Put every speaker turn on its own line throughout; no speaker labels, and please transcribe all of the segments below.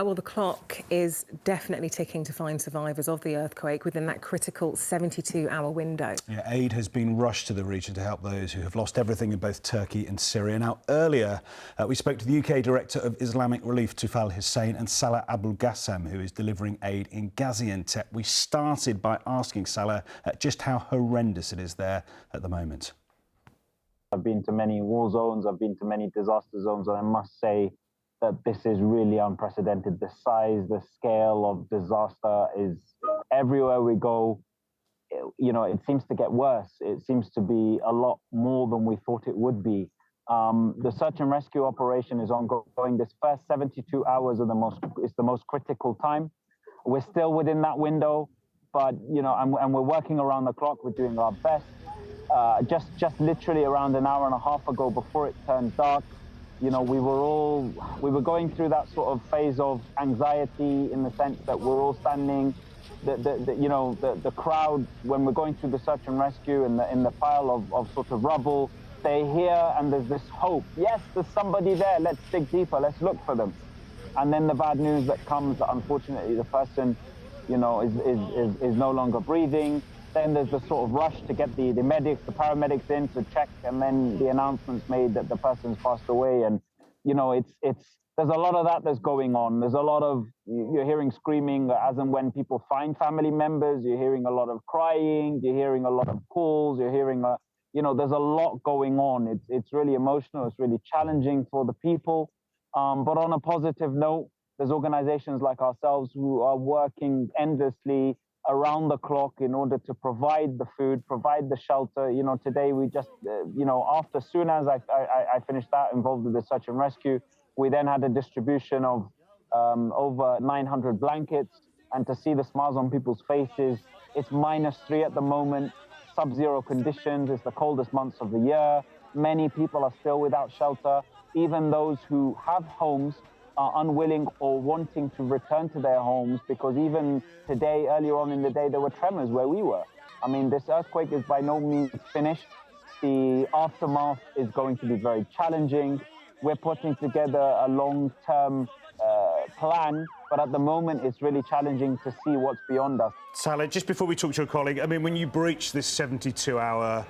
Well, the clock is definitely ticking to find survivors of the earthquake within that critical 72-hour window.
Yeah, aid has been rushed to the region to help those who have lost everything in both Turkey and Syria. Now, earlier, we spoke to the UK Director of Islamic Relief, Tufal Hussein, and Salah Abul Ghassem, who is delivering aid in Gaziantep. We started by asking Salah just how horrendous it is there at the moment.
I've been to many war zones, I've been to many disaster zones, and I must say that this is really unprecedented. The size, the scale of disaster is everywhere we go. You know, it seems to get worse. It seems to be a lot more than we thought it would be. The search and rescue operation is ongoing. This first 72 hours are the most critical time. We're still within that window, but you know, and we're working around the clock. We're doing our best. Just literally around an hour and a half ago, before it turned dark, you know, we were going through that sort of phase of anxiety, in the sense that we're all standing, the crowd, when we're going through the search and rescue in the pile of sort of rubble, they're here and there's this hope. Yes, there's somebody there. Let's dig deeper. Let's look for them. And then the bad news that comes, that unfortunately the person, you know, is no longer breathing. Then there's the sort of rush to get the medics, the paramedics in to check, and then the announcement's made that the person's passed away. And you know, there's a lot of that that's going on. There's a lot of, you're hearing screaming as and when people find family members. You're hearing a lot of crying. You're hearing a lot of calls. You're hearing you know, there's a lot going on. It's really emotional. It's really challenging for the people. But on a positive note, there's organizations like ourselves who are working endlessly around the clock in order to provide the food, provide the shelter. You know, today we just, you know, after, soon as I finished that, involved with the search and rescue, we then had a distribution of over 900 blankets, and to see the smiles on people's faces. It's -3 at the moment, sub-zero conditions. It's the coldest months of the year. Many people are still without shelter. Even those who have homes are unwilling or wanting to return to their homes, because even today, earlier on in the day, there were tremors where we were. I mean, this earthquake is by no means finished. The aftermath is going to be very challenging. We're putting together a long-term plan, but at the moment, it's really challenging to see what's beyond us.
Salah, just before we talk to your colleague, I mean, when you breach this 72-hour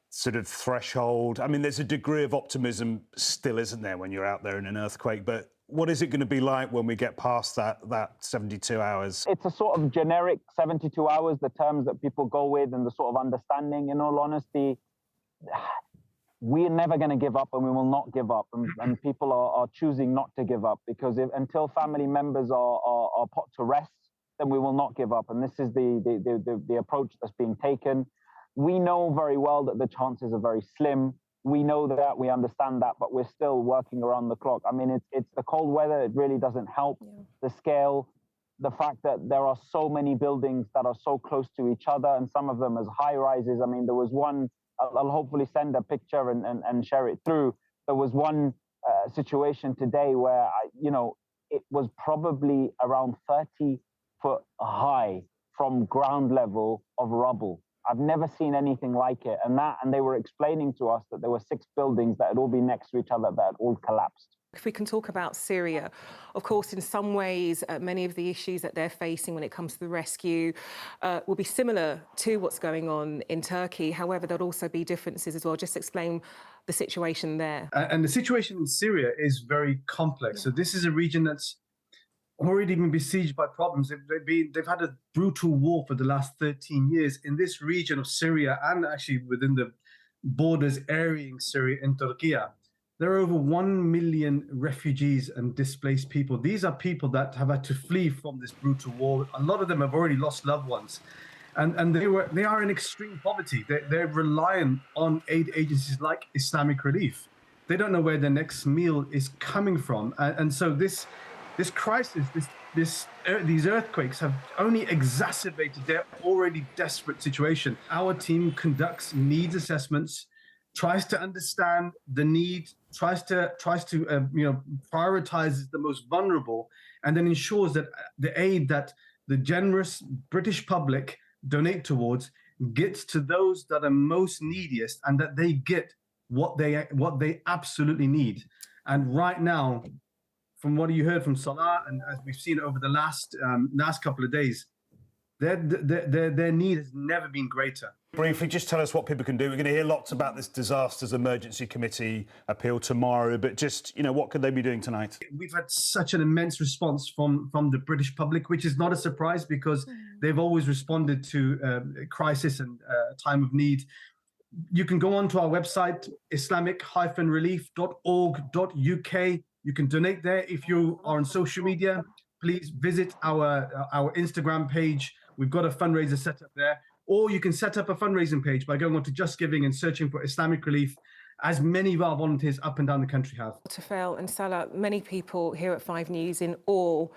sort of threshold, I mean, there's a degree of optimism still, isn't there, when you're out there in an earthquake, but what is it going to be like when we get past that 72 hours?
It's a sort of generic 72 hours, the terms that people go with, and the sort of understanding. In all honesty, we're never going to give up, and we will not give up. And people are choosing not to give up, because until family members are put to rest, then we will not give up. And this is the approach that's being taken. We know very well that the chances are very slim. We know that, we understand that, but we're still working around the clock. I mean, it's the cold weather. It really doesn't help. Yeah. The scale, the fact that there are so many buildings that are so close to each other, and some of them as high rises. I mean, there was one, I'll hopefully send a picture and share it through. There was one situation today where, you know, it was probably around 30 foot high from ground level of rubble. I've never seen anything like it. And they were explaining to us that there were 6 buildings that had all been next to each other that had all collapsed.
If we can talk about Syria, of course, in some ways, many of the issues that they're facing when it comes to the rescue will be similar to what's going on in Turkey. However, there'll also be differences as well. Just explain the situation there.
And the situation in Syria is very complex. Yeah. So this is a region that's already been besieged by problems. They've had a brutal war for the last 13 years in this region of Syria, and actually within the borders areaing Syria and Turkey. There are over 1 million refugees and displaced people. These are people that have had to flee from this brutal war. A lot of them have already lost loved ones, and they are in extreme poverty. They're reliant on aid agencies like Islamic Relief. They don't know where their next meal is coming from, and so this crisis, these earthquakes have only exacerbated their already desperate situation. Our team conducts needs assessments, tries to understand the need, tries to prioritizes the most vulnerable, and then ensures that the aid that the generous British public donate towards gets to those that are most neediest, and that they get what they absolutely need. And right now, from what you heard from Salah, and as we've seen over the last couple of days, their need has never been greater.
Briefly, just tell us what people can do. We're going to hear lots about this Disasters Emergency Committee appeal tomorrow, but just, what could they be doing tonight?
We've had such an immense response from the British public, which is not a surprise because they've always responded to crisis and time of need. You can go onto our website, islamic-relief.org.uk. You can donate there. If you are on social media, please visit our Instagram page. We've got a fundraiser set up there. Or you can set up a fundraising page by going on to Just Giving and searching for Islamic Relief, as many of our volunteers up and down the country have.
Tufel and Salah, many people here at 5 News in awe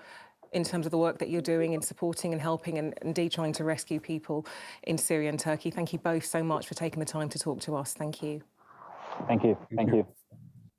in terms of the work that you're doing in supporting and helping and indeed trying to rescue people in Syria and Turkey. Thank you both so much for taking the time to talk to us. Thank you.
Thank you. Thank you.